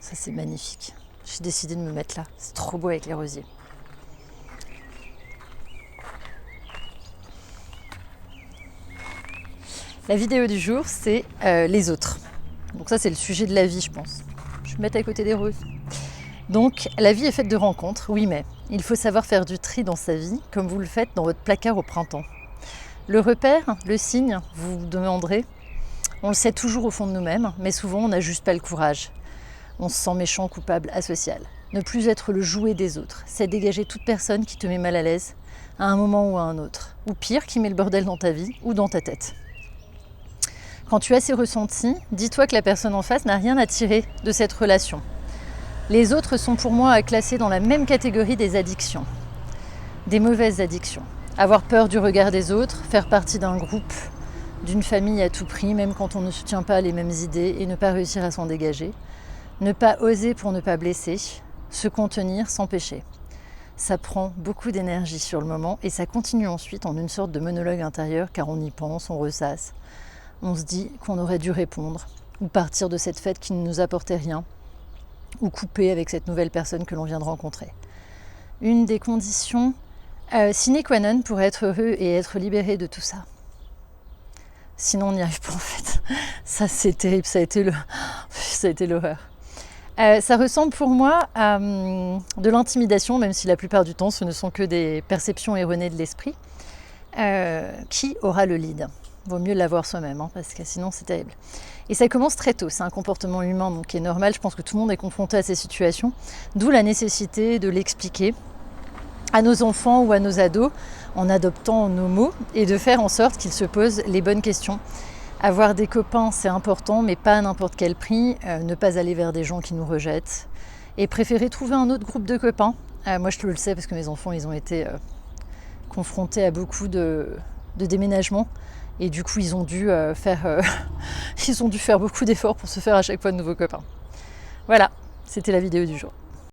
Ça, c'est magnifique. J'ai décidé de me mettre là. C'est trop beau avec les rosiers. La vidéo du jour, c'est les autres. Donc ça, c'est le sujet de la vie, je pense. Je vais me mettre à côté des roses. Donc, la vie est faite de rencontres, oui, mais il faut savoir faire du tri dans sa vie, comme vous le faites dans votre placard au printemps. Le repère, le signe, vous vous demanderez, on le sait toujours au fond de nous-mêmes, mais souvent on n'a juste pas le courage. On se sent méchant, coupable, asocial. Ne plus être le jouet des autres, c'est dégager toute personne qui te met mal à l'aise, à un moment ou à un autre. Ou pire, qui met le bordel dans ta vie ou dans ta tête. Quand tu as ces ressentis, dis-toi que la personne en face n'a rien à tirer de cette relation. Les autres sont pour moi à classer dans la même catégorie des addictions. Des mauvaises addictions. Avoir peur du regard des autres, faire partie d'un groupe, d'une famille à tout prix, même quand on ne soutient pas les mêmes idées et ne pas réussir à s'en dégager. Ne pas oser pour ne pas blesser, se contenir, s'empêcher. Ça prend beaucoup d'énergie sur le moment et ça continue ensuite en une sorte de monologue intérieur car on y pense, on ressasse. On se dit qu'on aurait dû répondre ou partir de cette fête qui ne nous apportait rien ou couper avec cette nouvelle personne que l'on vient de rencontrer. Une des conditions sine qua non pour être heureux et être libéré de tout ça. Sinon on n'y arrive pas en fait. Ça c'est terrible, ça a été l'horreur. Ça ressemble pour moi à de l'intimidation, même si la plupart du temps ce ne sont que des perceptions erronées de l'esprit. Qui aura le lead ? Vaut mieux l'avoir soi-même, hein, parce que sinon c'est terrible. Et ça commence très tôt, c'est un comportement humain donc qui est normal, je pense que tout le monde est confronté à ces situations, d'où la nécessité de l'expliquer à nos enfants ou à nos ados en adoptant nos mots et de faire en sorte qu'ils se posent les bonnes questions. Avoir des copains c'est important mais pas à n'importe quel prix, ne pas aller vers des gens qui nous rejettent et préférer trouver un autre groupe de copains. Moi je le sais parce que mes enfants ils ont été confrontés à beaucoup de déménagements. Et du coup, ils ont dû faire beaucoup d'efforts pour se faire à chaque fois de nouveaux copains. Voilà, c'était la vidéo du jour.